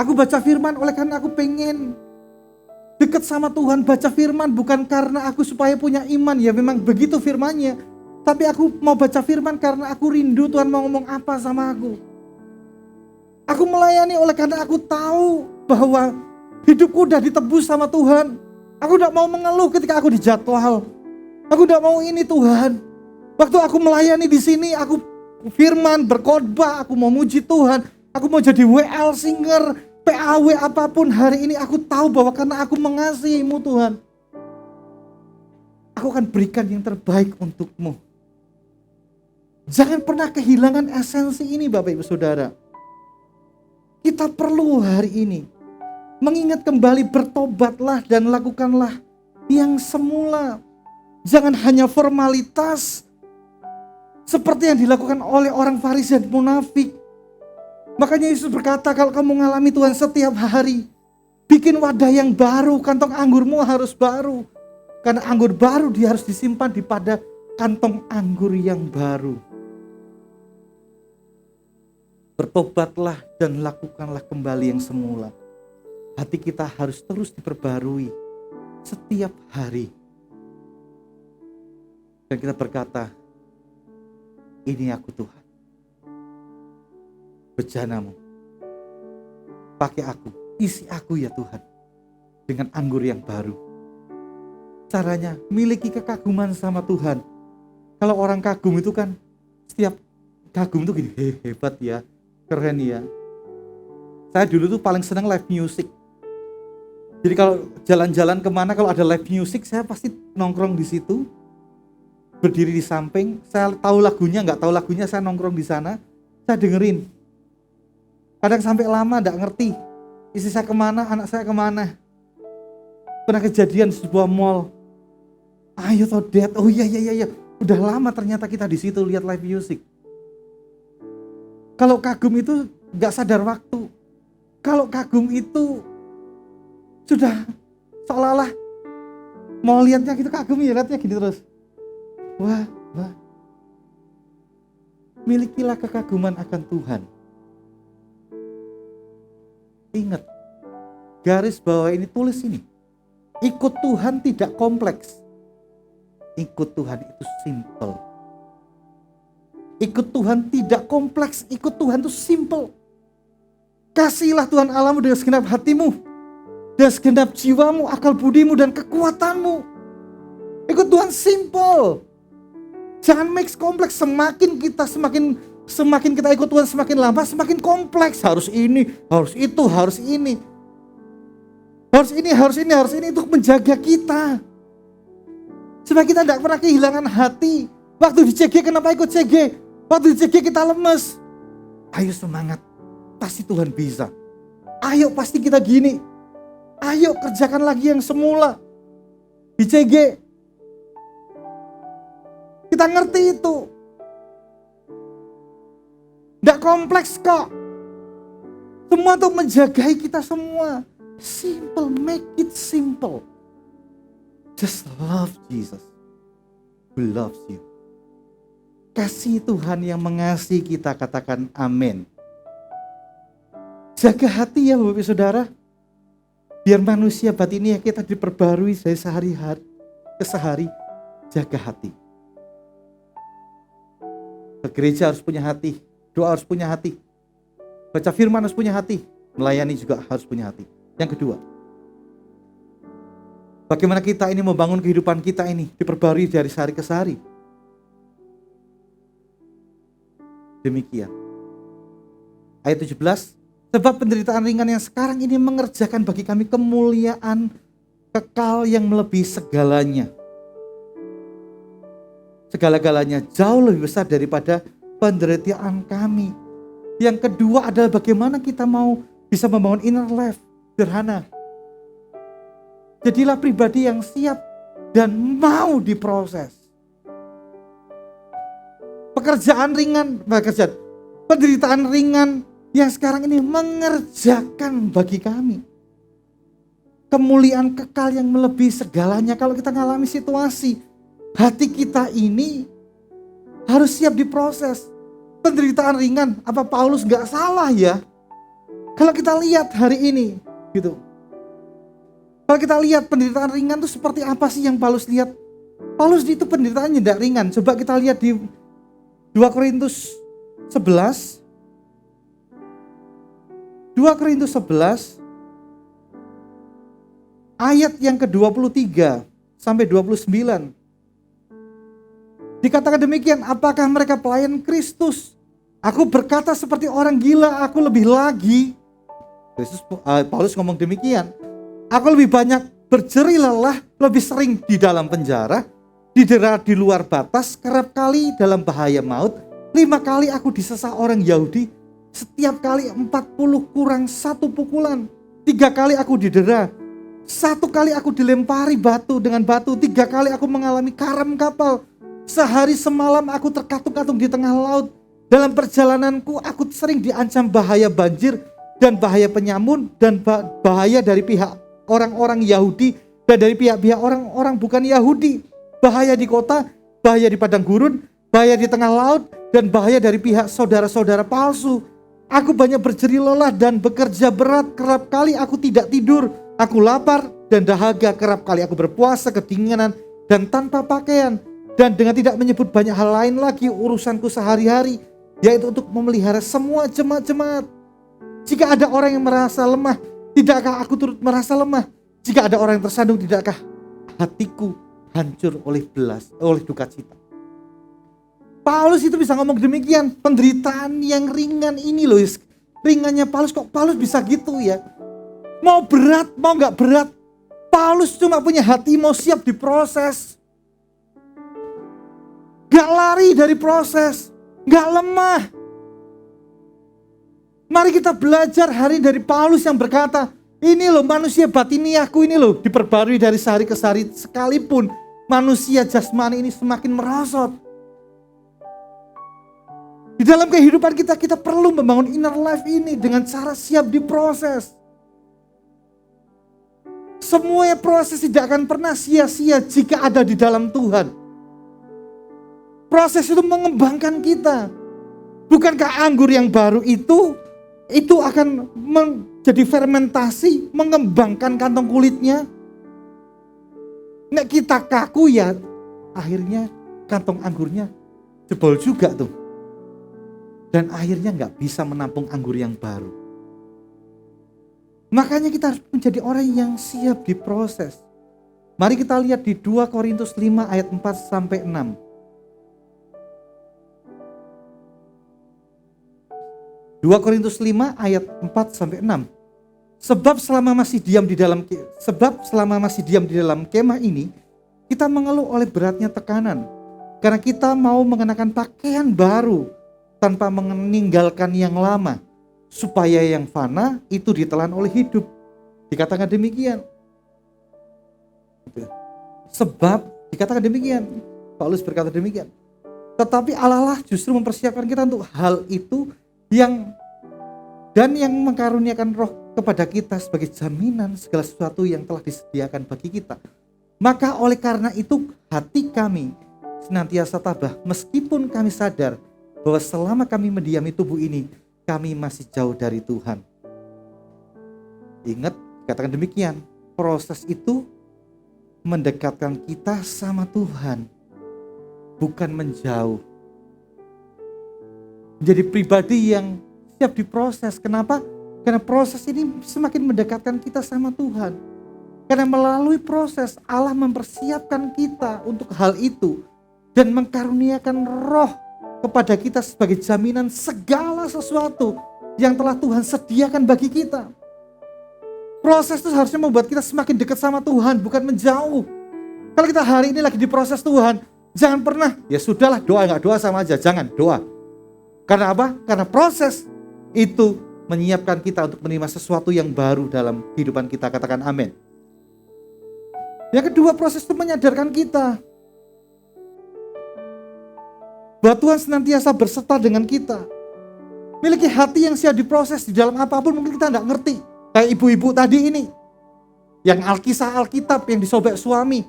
Aku baca firman oleh karena aku pengen dekat sama Tuhan. Baca firman bukan karena aku supaya punya iman, ya memang begitu firmannya. Tapi aku mau baca firman karena aku rindu Tuhan mau ngomong apa sama aku. Aku melayani oleh karena aku tahu bahwa hidupku udah ditebus sama Tuhan. Aku tidak mau mengeluh ketika aku dijadwal. Aku tidak mau ini Tuhan. Waktu aku melayani di sini, aku firman, berkhotbah, aku mau muji Tuhan. Aku mau jadi WL singer, PAW apapun hari ini, aku tahu bahwa karena aku mengasihimu Tuhan, aku akan berikan yang terbaik untukmu. Jangan pernah kehilangan esensi ini Bapak Ibu Saudara. Kita perlu hari ini mengingat kembali, bertobatlah dan lakukanlah yang semula. Jangan hanya formalitas seperti yang dilakukan oleh orang Farisi dan munafik. Makanya Yesus berkata, kalau kamu mengalami Tuhan setiap hari, bikin wadah yang baru, kantong anggurmu harus baru. Karena anggur baru dia harus disimpan pada kantong anggur yang baru. Bertobatlah dan lakukanlah kembali yang semula. Hati kita harus terus diperbarui setiap hari. Dan kita berkata, ini aku Tuhan. Bejanamu, pakai aku, isi aku ya Tuhan, dengan anggur yang baru. Caranya, miliki kekaguman sama Tuhan. Kalau orang kagum itu kan, setiap kagum itu gini, hebat ya, keren ya. Saya dulu tuh paling senang live music. Jadi kalau jalan-jalan kemana, kalau ada live music, saya pasti nongkrong di situ, berdiri di samping. Saya tahu lagunya, nggak tahu lagunya, saya nongkrong di sana, saya dengerin. Kadang sampai lama gak ngerti istri saya kemana, anak saya kemana. Pernah kejadian di sebuah mall. Ayo Todet, oh iya. Udah lama ternyata kita di situ lihat live music. Kalau kagum itu gak sadar waktu. Kalau kagum itu sudah seolah-olah mau lihatnya gitu, kagum ya, lihatnya gini terus. Wah. Milikilah kekaguman akan Tuhan. Ingat, garis bawah ini, tulis ini. Ikut Tuhan tidak kompleks. Ikut Tuhan itu simple. Ikut Tuhan tidak kompleks, ikut Tuhan itu simple. Kasihilah Tuhan Allahmu dengan segenap hatimu, dengan segenap jiwamu, akal budimu, dan kekuatanmu. Ikut Tuhan simple. Jangan mix kompleks. Semakin kita ikut Tuhan semakin lama, semakin kompleks. Harus ini, harus itu, harus ini. Harus ini, harus ini, harus ini. Untuk menjaga kita, supaya kita tidak pernah kehilangan hati. Waktu di CG kenapa ikut CG? Waktu di CG kita lemes. Ayo semangat, pasti Tuhan bisa. Ayo pasti kita gini. Ayo kerjakan lagi yang semula. Di CG kita ngerti itu. Tidak kompleks kok. Semua untuk menjagai kita semua. Simple, make it simple. Just love Jesus who loves you. Kasih Tuhan yang mengasihi kita, katakan amin. Jaga hati ya Bapak Saudara. Biar manusia batinnya kita diperbarui dari sehari-hari ke sehari. Jaga hati. Ke gereja harus punya hati, doa harus punya hati, baca firman harus punya hati, melayani juga harus punya hati. Yang kedua, bagaimana kita ini membangun kehidupan kita ini diperbarui dari sehari ke sehari. Demikian. Ayat 17, sebab penderitaan ringan yang sekarang ini mengerjakan bagi kami kemuliaan kekal yang melebihi segalanya. Segala-galanya jauh lebih besar daripada penderitaan kami. Yang kedua adalah bagaimana kita mau bisa membangun inner life sederhana. Jadilah pribadi yang siap dan mau diproses. Penderitaan ringan yang sekarang ini mengerjakan bagi kami kemuliaan kekal yang melebihi segalanya. Kalau kita mengalami situasi, hati kita ini harus siap diproses. Penderitaan ringan, apa Paulus gak salah ya? Kalau kita lihat hari ini gitu. Kalau kita lihat penderitaan ringan itu seperti apa sih yang Paulus lihat? Paulus itu penderitaannya tidak ringan. Coba kita lihat di 2 Korintus 11. 2 Korintus 11 ayat yang ke-23 sampai 29. Dikatakan demikian, apakah mereka pelayan Kristus? Aku berkata seperti orang gila, aku lebih lagi. Paulus ngomong demikian. Aku lebih banyak berjerih lelah, lebih sering di dalam penjara, didera di luar batas, kerap kali dalam bahaya maut. 5 kali aku disesah orang Yahudi, setiap kali 40 kurang 1 pukulan. 3 kali aku didera, 1 kali aku dilempari batu dengan batu, 3 kali aku mengalami karam kapal. Sehari semalam aku terkatung-katung di tengah laut. Dalam perjalananku aku sering diancam bahaya banjir dan bahaya penyamun dan bahaya dari pihak orang-orang Yahudi dan dari pihak-pihak orang-orang bukan Yahudi. Bahaya di kota, bahaya di padang gurun, bahaya di tengah laut, dan bahaya dari pihak saudara-saudara palsu. Aku banyak berjerih lelah dan bekerja berat, kerap kali aku tidak tidur. Aku lapar dan dahaga, kerap kali aku berpuasa kedinginan dan tanpa pakaian. Dan dengan tidak menyebut banyak hal lain lagi urusanku sehari-hari, yaitu untuk memelihara semua jemaat-jemaat. Jika ada orang yang merasa lemah, tidakkah aku turut merasa lemah? Jika ada orang yang tersandung, tidakkah hatiku hancur oleh duka cita? Paulus itu bisa ngomong demikian. Penderitaan yang ringan ini loh, ringannya Paulus, kok Paulus bisa gitu ya? Mau berat, mau gak berat, Paulus cuma punya hati mau siap diproses. Gak lari dari proses, gak lemah. Mari kita belajar hari dari Paulus yang berkata, ini loh manusia batiniahku ini loh diperbarui dari sehari ke sehari, sekalipun manusia jasmani ini semakin merosot. Di dalam kehidupan kita, kita perlu membangun inner life ini dengan cara siap diproses. Semua proses tidak akan pernah sia-sia jika ada di dalam Tuhan. Proses itu mengembangkan kita. Bukankah anggur yang baru itu akan menjadi fermentasi, mengembangkan kantong kulitnya? Nek kita kaku ya, akhirnya kantong anggurnya jebol juga tuh. Dan akhirnya gak bisa menampung anggur yang baru. Makanya kita harus menjadi orang yang siap diproses. Mari kita lihat di 2 Korintus 5 ayat 4-6. 2 Korintus 5 ayat 4-6. Sebab selama masih diam di dalam kemah ini, kita mengeluh oleh beratnya tekanan. Karena kita mau mengenakan pakaian baru tanpa meninggalkan yang lama, supaya yang fana itu ditelan oleh hidup. Dikatakan demikian. Sebab dikatakan demikian, Paulus berkata demikian. Tetapi Allah lah justru mempersiapkan kita untuk hal itu yang mengkaruniakan roh kepada kita sebagai jaminan segala sesuatu yang telah disediakan bagi kita. Maka oleh karena itu hati kami senantiasa tabah, meskipun kami sadar bahwa selama kami mendiami tubuh ini, kami masih jauh dari Tuhan. Ingat, katakan demikian, proses itu mendekatkan kita sama Tuhan, bukan menjauh. Menjadi pribadi yang siap diproses. Kenapa? Karena proses ini semakin mendekatkan kita sama Tuhan. Karena melalui proses Allah mempersiapkan kita untuk hal itu dan mengkaruniakan roh kepada kita sebagai jaminan segala sesuatu yang telah Tuhan sediakan bagi kita. Proses itu harusnya membuat kita semakin dekat sama Tuhan, bukan menjauh. Kalau kita hari ini lagi diproses Tuhan, jangan pernah, ya sudahlah, doa nggak doa sama aja, jangan doa. Karena apa? Karena proses itu menyiapkan kita untuk menerima sesuatu yang baru dalam kehidupan kita. Katakan amin. Yang kedua, proses itu menyadarkan kita bahwa Tuhan senantiasa berserta dengan kita. Miliki hati yang siap diproses di dalam apapun, mungkin kita nggak ngerti. Kayak ibu-ibu tadi ini, yang Alkisah Alkitab yang disobek suami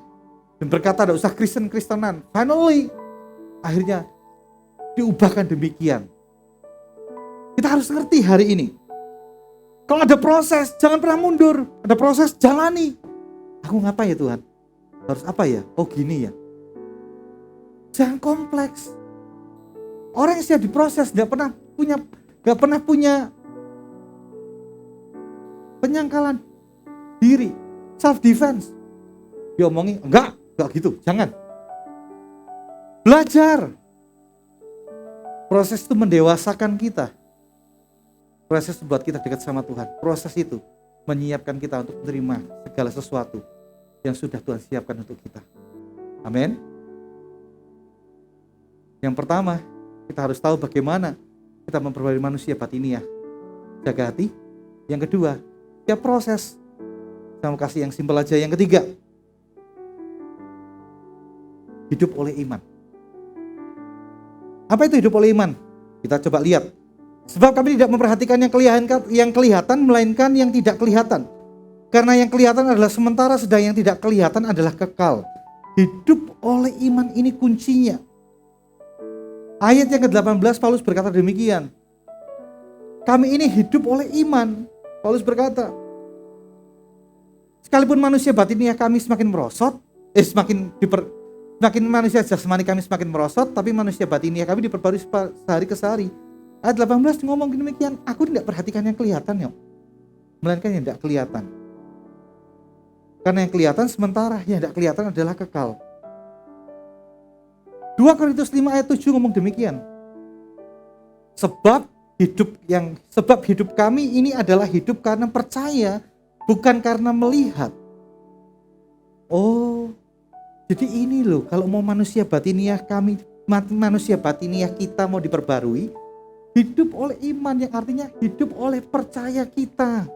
dan berkata tidak usah Kristen-Kristenan. Finally, akhirnya diubahkan demikian. Kita harus ngerti hari ini. Kalau ada proses, jangan pernah mundur. Ada proses, jalani. Aku ngapain ya Tuhan? Harus apa ya? Oh gini ya. Jangan kompleks. Orang yang siap diproses gak pernah punya penyangkalan diri, self defense. Diomongi, enggak gitu, jangan. Belajar. Proses itu mendewasakan kita. Proses itu buat kita dekat sama Tuhan. Proses itu menyiapkan kita untuk menerima segala sesuatu yang sudah Tuhan siapkan untuk kita. Amin. Yang pertama, kita harus tahu bagaimana kita memperbarui manusia batiniah. Jaga hati. Yang kedua, ya proses. Saya mau kasih yang simpel aja. Yang ketiga, hidup oleh iman. Apa itu hidup oleh iman? Kita coba lihat. Sebab kami tidak memperhatikan yang kelihatan, melainkan yang tidak kelihatan. Karena yang kelihatan adalah sementara, sedang yang tidak kelihatan adalah kekal. Hidup oleh iman ini kuncinya. Ayat yang ke-18 Paulus berkata demikian. Kami ini hidup oleh iman. Paulus berkata, sekalipun manusia batiniah kami semakin merosot, semakin manusia jasmani kami semakin merosot, tapi manusia batiniah kami diperbarui sehari ke sehari. Ayat 18 ngomong demikian, aku tidak perhatikan yang kelihatan, melainkan yang tidak kelihatan. Karena yang kelihatan sementara, yang tidak kelihatan adalah kekal. 2 Korintus 5 ayat 7 ngomong demikian. Sebab hidup kami ini adalah hidup karena percaya, bukan karena melihat. Oh, jadi ini loh, kalau mau manusia batiniah kita mau diperbarui, hidup oleh iman, yang artinya hidup oleh percaya kita.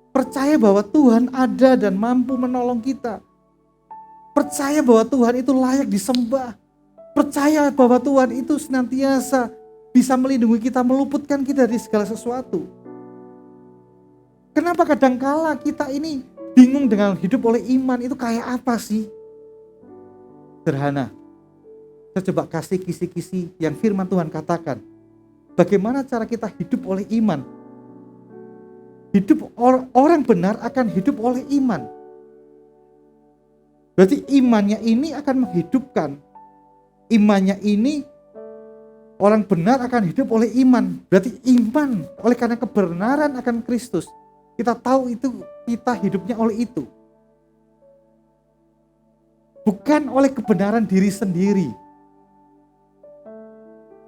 Percaya bahwa Tuhan ada dan mampu menolong kita. Percaya bahwa Tuhan itu layak disembah. Percaya bahwa Tuhan itu senantiasa bisa melindungi kita, meluputkan kita dari segala sesuatu. Kenapa kadangkala kita ini bingung dengan hidup oleh iman itu kayak apa sih? Sederhana. Saya coba kasih kisi-kisi yang firman Tuhan katakan. Bagaimana cara kita hidup oleh iman? Orang benar akan hidup oleh iman. Berarti imannya ini akan menghidupkan. Imannya ini, orang benar akan hidup oleh iman. Berarti iman oleh karena kebenaran akan Kristus Kita tahu itu, kita hidupnya oleh itu. Bukan oleh kebenaran diri sendiri.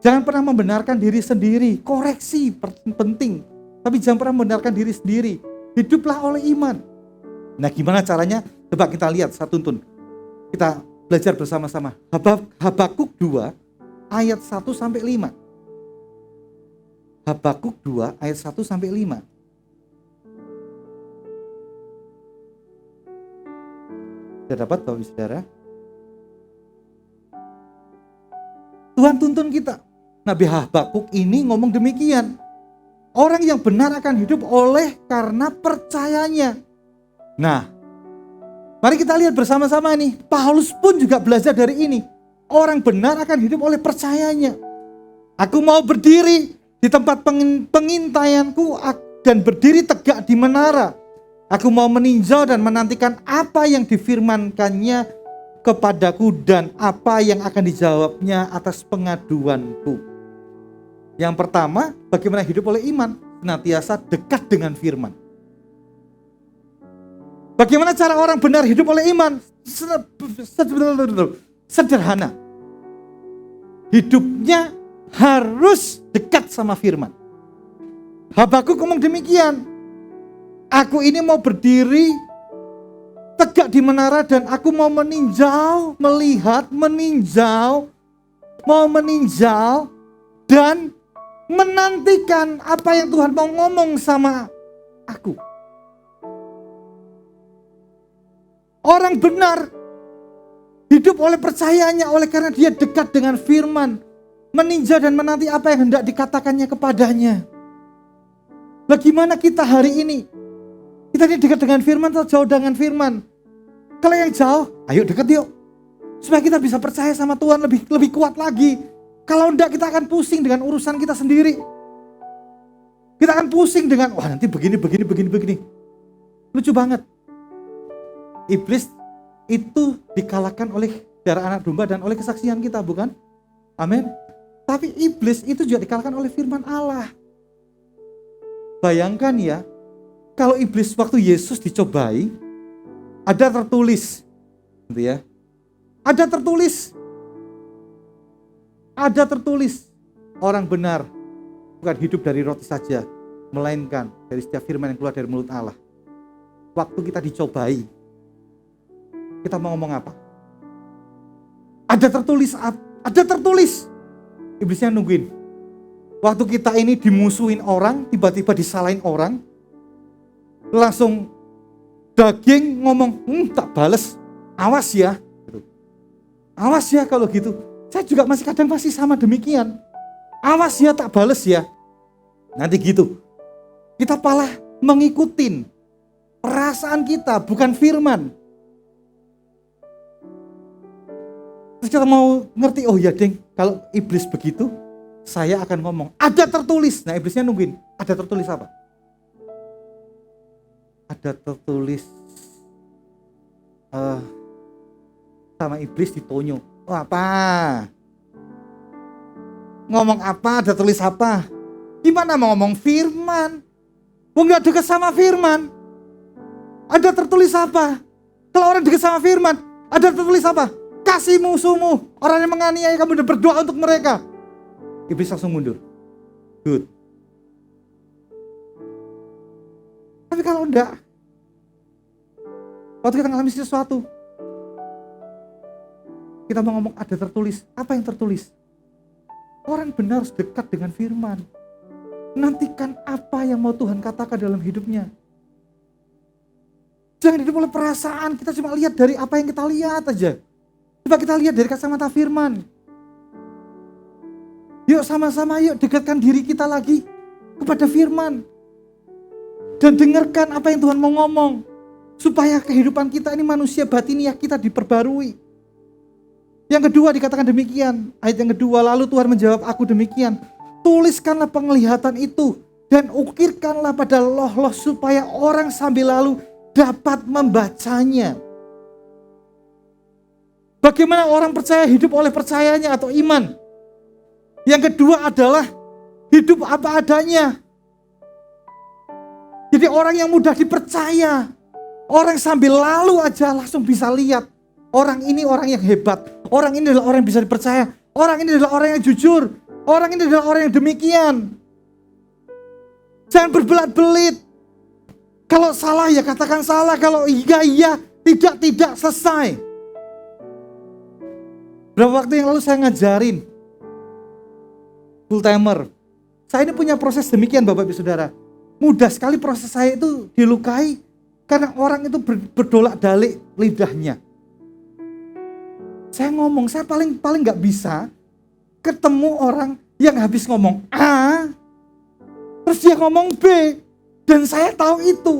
Jangan pernah membenarkan diri sendiri. Koreksi penting. Tapi jangan pernah membenarkan diri sendiri. Hiduplah oleh iman. Nah, gimana caranya? Coba kita lihat, saya tuntun. Kita belajar bersama-sama. Habakuk 2 ayat 1-5. Habakuk 2 ayat 1-5. Sudah dapat Bapak Ibu Saudara? Tuhan tuntun kita. Nabi Habakuk ini ngomong demikian. Orang yang benar akan hidup oleh karena percayanya. Nah, mari kita lihat bersama-sama nih. Paulus pun juga belajar dari ini. Orang benar akan hidup oleh percayanya. Aku mau berdiri di tempat pengintaianku dan berdiri tegak di menara. Aku mau meninjau dan menantikan apa yang difirmankannya kepadaku dan apa yang akan dijawabnya atas pengaduanku. Yang pertama, bagaimana hidup oleh iman? Senantiasa dekat dengan firman. Bagaimana cara orang benar hidup oleh iman? Sederhana. Hidupnya harus dekat sama firman. Habakuk ngomong demikian. Aku ini mau berdiri tegak di menara dan aku mau meninjau, melihat, mau meninjau dan menantikan apa yang Tuhan mau ngomong sama aku. Orang benar hidup oleh percayanya, oleh karena dia dekat dengan firman, meninjau dan menanti apa yang hendak dikatakannya kepadanya. Bagaimana kita hari ini? Kita ini dekat dengan firman atau jauh dengan firman? Kalau yang jauh, ayo dekat yuk. Supaya kita bisa percaya sama Tuhan lebih kuat lagi. Kalau enggak, kita akan pusing dengan urusan kita sendiri. Kita akan pusing dengan, wah nanti begini. Lucu banget. Iblis itu dikalahkan oleh darah anak domba dan oleh kesaksian kita, bukan? Amin. Tapi iblis itu juga dikalahkan oleh firman Allah. Bayangkan ya, kalau iblis waktu Yesus dicobai, ada tertulis, gitu ya. Ada tertulis, orang benar bukan hidup dari roti saja, melainkan dari setiap firman yang keluar dari mulut Allah. Waktu kita dicobai, kita mau ngomong apa? Ada tertulis. Iblisnya nungguin. Waktu kita ini dimusuhin orang, tiba-tiba disalahin orang, langsung daging ngomong, tak bales, awas ya. Awas ya kalau gitu. Saya juga masih sama demikian. Awas ya, tak bales ya. Nanti gitu. Kita malah mengikutin perasaan kita, bukan firman. Terus kita mau ngerti, oh ya deng, kalau iblis begitu, saya akan ngomong, ada tertulis. Nah iblisnya nungguin, ada tertulis apa? Ada tertulis sama iblis ditonyo. Oh apa? Ngomong apa? Ada tulis apa? Gimana mau ngomong firman? Gak dekat sama firman. Ada tertulis apa? Kalau orang dekat sama firman, ada tertulis apa? Kasih musuhmu, orang yang menganiaya kamu, dan berdoa untuk mereka. Iblis langsung mundur. Good. Tapi kalau enggak, waktu kita ngalami sesuatu, kita mau ngomong ada tertulis. Apa yang tertulis? Orang benar harus dekat dengan firman. Nantikan apa yang mau Tuhan katakan dalam hidupnya. Jangan hidup oleh perasaan. Kita cuma lihat dari apa yang kita lihat aja. Coba kita lihat dari kacamata firman. Yuk sama-sama yuk dekatkan diri kita lagi kepada firman. Dan dengarkan apa yang Tuhan mau ngomong. Supaya kehidupan kita ini manusia batiniah kita diperbarui. Yang kedua dikatakan demikian. Ayat yang kedua, lalu Tuhan menjawab aku demikian. Tuliskanlah penglihatan itu dan ukirkanlah pada loh-loh supaya orang sambil lalu dapat membacanya. Bagaimana orang percaya hidup oleh percayanya atau iman? Yang kedua adalah hidup apa adanya. Jadi orang yang mudah dipercaya. Orang sambil lalu aja langsung bisa lihat. Orang ini orang yang hebat. Orang ini adalah orang yang bisa dipercaya. Orang ini adalah orang yang jujur. Orang ini adalah orang yang demikian. Jangan berbelat-belit. Kalau salah ya katakan salah. Kalau iya, tidak, selesai. Berapa waktu yang lalu saya ngajarin full timer. Saya ini punya proses demikian Bapak Ibu Saudara. Mudah sekali proses saya itu dilukai karena orang itu berdolak-dalik lidahnya. Saya ngomong, saya paling gak bisa ketemu orang yang habis ngomong A, terus dia ngomong B, dan saya tahu itu.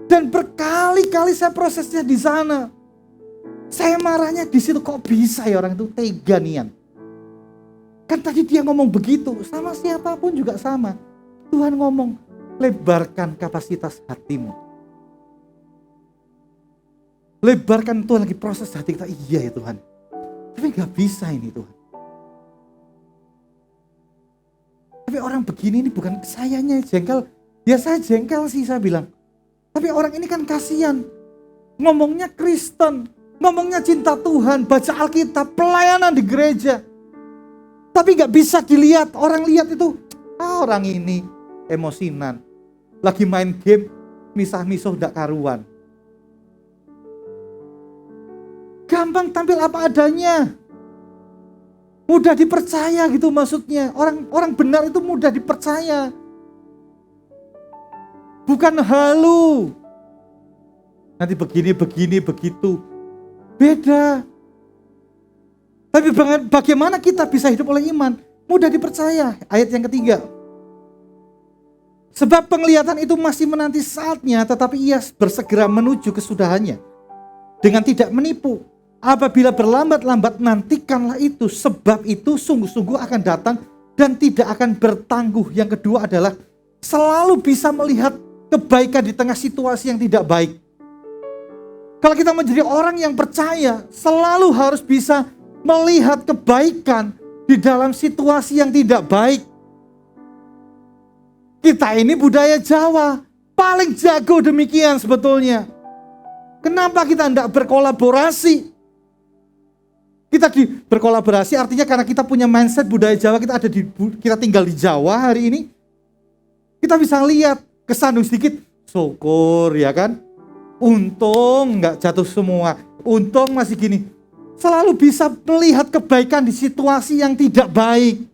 Dan berkali-kali saya prosesnya di sana. Saya marahnya di situ, kok bisa ya orang itu tega nian. Kan tadi dia ngomong begitu, sama siapapun juga sama. Tuhan ngomong, lebarkan kapasitas hatimu. Lebarkan, Tuhan lagi proses hati kita, iya ya Tuhan. Tapi gak bisa ini Tuhan. Tapi orang begini ini bukan sayanya jengkel. Ya saya jengkel sih saya bilang. Tapi orang ini kan kasihan. Ngomongnya Kristen. Ngomongnya cinta Tuhan. Baca Alkitab. Pelayanan di gereja. Tapi gak bisa dilihat. Orang lihat itu. Orang ini emosinan. Lagi main game. Misah-misuh gak karuan. Gampang tampil apa adanya. Mudah dipercaya gitu maksudnya. Orang benar itu mudah dipercaya. Bukan halu. Nanti begini, begitu. Beda. Tapi bagaimana kita bisa hidup oleh iman? Mudah dipercaya. Ayat yang ketiga. Sebab penglihatan itu masih menanti saatnya, tetapi ia bersegera menuju kesudahannya. Dengan tidak menipu. Apabila berlambat-lambat nantikanlah itu, sebab itu sungguh-sungguh akan datang dan tidak akan bertangguh. Yang kedua adalah selalu bisa melihat kebaikan di tengah situasi yang tidak baik. Kalau kita menjadi orang yang percaya, selalu harus bisa melihat kebaikan di dalam situasi yang tidak baik. Kita ini budaya Jawa, paling jago demikian sebetulnya. Kenapa kita tidak berkolaborasi? Kita berkolaborasi artinya karena kita punya mindset budaya Jawa, kita tinggal di Jawa hari ini. Kita bisa lihat kesandung sedikit, syukur ya kan. Untung nggak jatuh semua, untung masih gini. Selalu bisa melihat kebaikan di situasi yang tidak baik.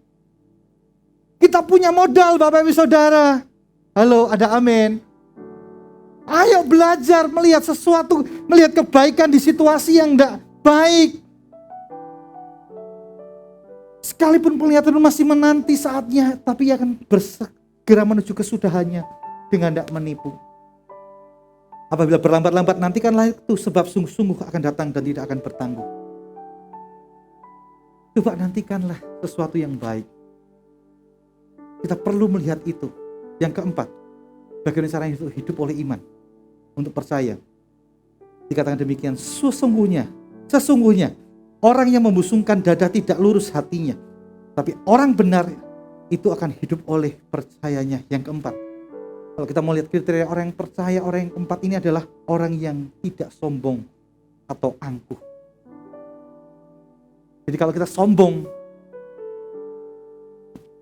Kita punya modal Bapak Ibu Saudara. Halo, ada amin. Ayo belajar melihat sesuatu, melihat kebaikan di situasi yang tidak baik. Sekalipun penglihatan masih menanti saatnya, tapi ia akan bersegera menuju kesudahannya dengan tidak menipu. Apabila berlambat-lambat nantikanlah itu, sebab sungguh-sungguh akan datang dan tidak akan bertangguh. Coba nantikanlah sesuatu yang baik. Kita perlu melihat itu. Yang keempat, bagaimana caranya itu hidup oleh iman. Untuk percaya. Dikatakan demikian, sesungguhnya orang yang membusungkan dada tidak lurus hatinya. Tapi orang benar itu akan hidup oleh percayanya. Yang keempat, kalau kita mau lihat kriteria orang yang percaya, orang yang keempat ini adalah orang yang tidak sombong atau angkuh. Jadi kalau kita sombong,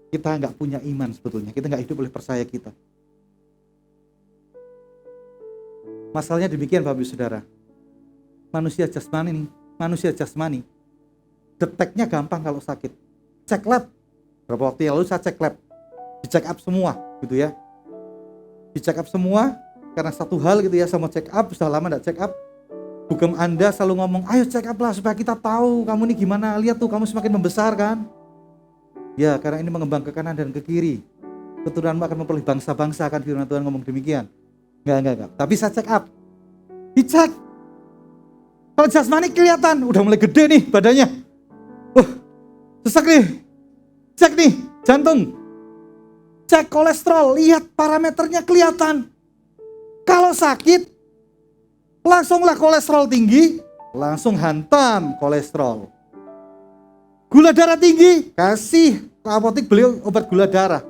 kita nggak punya iman sebetulnya. Kita nggak hidup oleh percaya kita. Masalahnya demikian Bapak Ibu Saudara. Manusia jasmani, deteknya gampang kalau sakit. Cek lab. Berapa waktu yang lalu saya cek lab. Dicek up semua gitu ya. Dicek up semua karena satu hal gitu ya, sama check up, sudah lama enggak check up. Bukan Anda selalu ngomong, ayo check up lah supaya kita tahu kamu ini gimana. Lihat tuh kamu semakin membesar kan. Ya karena ini mengembang ke kanan dan ke kiri. Keturunanmu akan memperoleh bangsa-bangsa, kan firman Tuhan ngomong demikian. Enggak. Tapi saya check up. Dicek. Kalau jasmani kelihatan, udah mulai gede nih badannya. Sesak nih. Cek nih, jantung. Cek kolesterol, lihat parameternya kelihatan. Kalau sakit, langsunglah kolesterol tinggi, langsung hantam kolesterol. Gula darah tinggi, kasih ke apotek beli obat gula darah.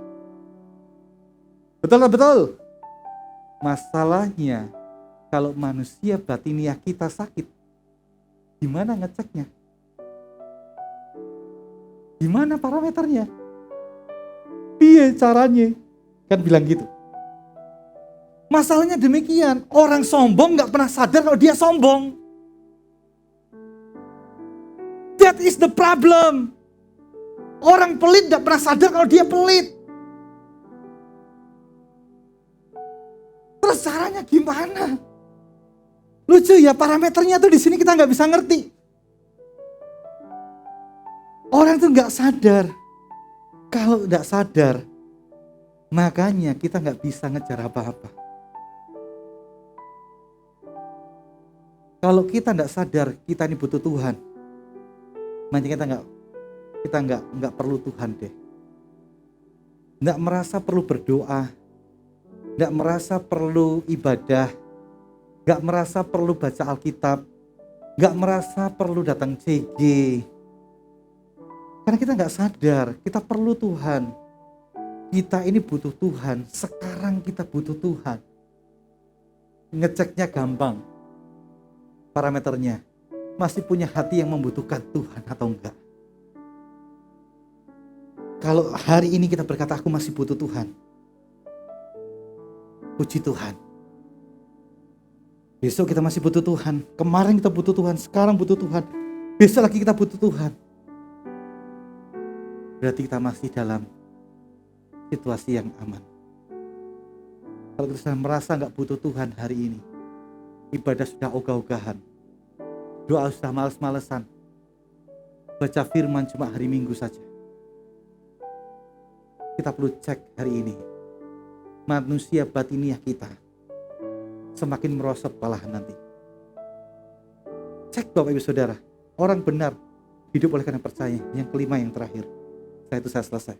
Betul. Masalahnya, kalau manusia batiniah kita sakit, gimana ngeceknya? Gimana parameternya? Piye caranya? Kan bilang gitu. Masalahnya demikian, orang sombong gak pernah sadar kalau dia sombong. That is the problem. Orang pelit gak pernah sadar kalau dia pelit. Terus caranya gimana? Lucu ya, parameternya tuh di sini kita nggak bisa ngerti. Orang tuh nggak sadar. Kalau nggak sadar, makanya kita nggak bisa ngejar apa-apa. Kalau kita nggak sadar, kita ini butuh Tuhan. Makanya kita nggak perlu Tuhan deh. Nggak merasa perlu berdoa, nggak merasa perlu ibadah, nggak merasa perlu baca Alkitab, nggak merasa perlu datang CG. Karena kita nggak sadar, kita perlu Tuhan. Kita ini butuh Tuhan, sekarang kita butuh Tuhan. Ngeceknya gampang. Parameternya, masih punya hati yang membutuhkan Tuhan atau enggak. Kalau hari ini kita berkata, aku masih butuh Tuhan. Puji Tuhan. Besok kita masih butuh Tuhan. Kemarin kita butuh Tuhan, sekarang butuh Tuhan. Besok lagi kita butuh Tuhan. Berarti kita masih dalam situasi yang aman. Kalau kita sudah merasa gak butuh Tuhan hari ini, ibadah sudah ogah-ogahan, doa sudah males-malesan, baca firman cuma hari Minggu saja, kita perlu cek hari ini. Manusia batiniah kita semakin merosot malahan nanti. Cek Bapak Ibu Saudara, orang benar hidup oleh karena percaya. Yang kelima, yang terakhir, saya selesai.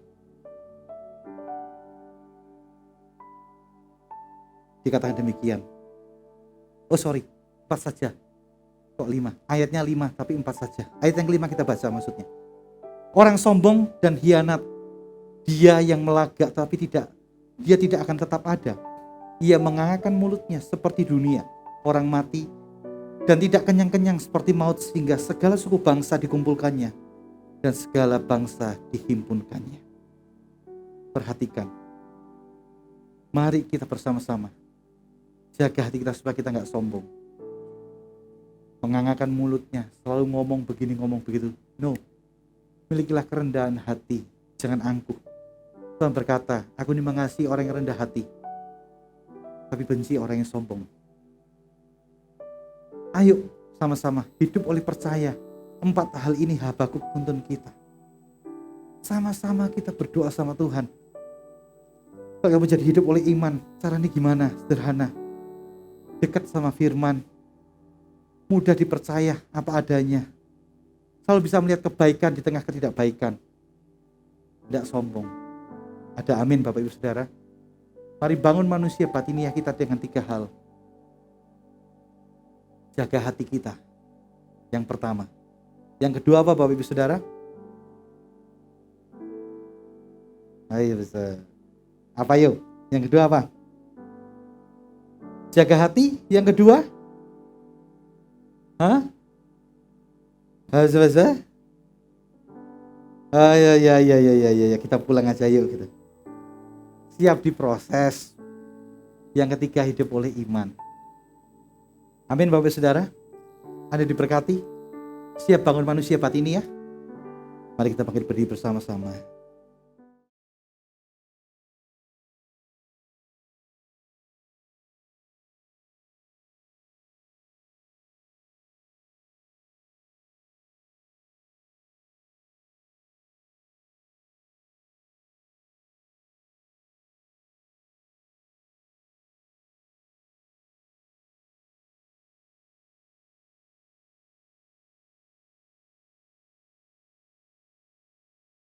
Dikatakan demikian. Oh sorry, 4 saja. Kok 5? Ayatnya 5 tapi 4 saja. Ayat yang kelima kita baca maksudnya. Orang sombong dan hianat, dia yang melagak tapi dia tidak akan tetap ada. Ia mengangkat mulutnya seperti dunia, orang mati, dan tidak kenyang-kenyang seperti maut, sehingga segala suku bangsa dikumpulkannya dan segala bangsa dihimpunkannya. Perhatikan. Mari kita bersama-sama jaga hati kita supaya kita gak sombong. Mengangkat mulutnya, selalu ngomong begini, ngomong begitu. No. Milikilah kerendahan hati, jangan angkuh. Tuhan berkata, aku ini mengasihi orang yang rendah hati, tapi benci orang yang sombong. Ayo sama-sama hidup oleh percaya. 4 hal ini Habakuk tuntun kita. Sama-sama kita berdoa sama Tuhan. Kalau kamu jadi hidup oleh iman, caranya gimana? Sederhana. Dekat sama firman, mudah dipercaya apa adanya, selalu bisa melihat kebaikan di tengah ketidakbaikan, tidak sombong. Ada amin Bapak Ibu Saudara. Mari bangun manusia batiniah kita dengan 3 hal. Jaga hati kita, yang pertama. Yang kedua apa Bapak Ibu Saudara? Ayo bisa. Apa yuk? Yang kedua apa? Jaga hati. Yang kedua? Hah? Bahasa? Ya, kita pulang aja yuk gitu. Siap diproses. Yang ketiga, hidup oleh iman. Amin Bapak Saudara. Anda diberkati. Siap bangun manusia batiniah. Mari kita bangkit berdiri bersama-sama.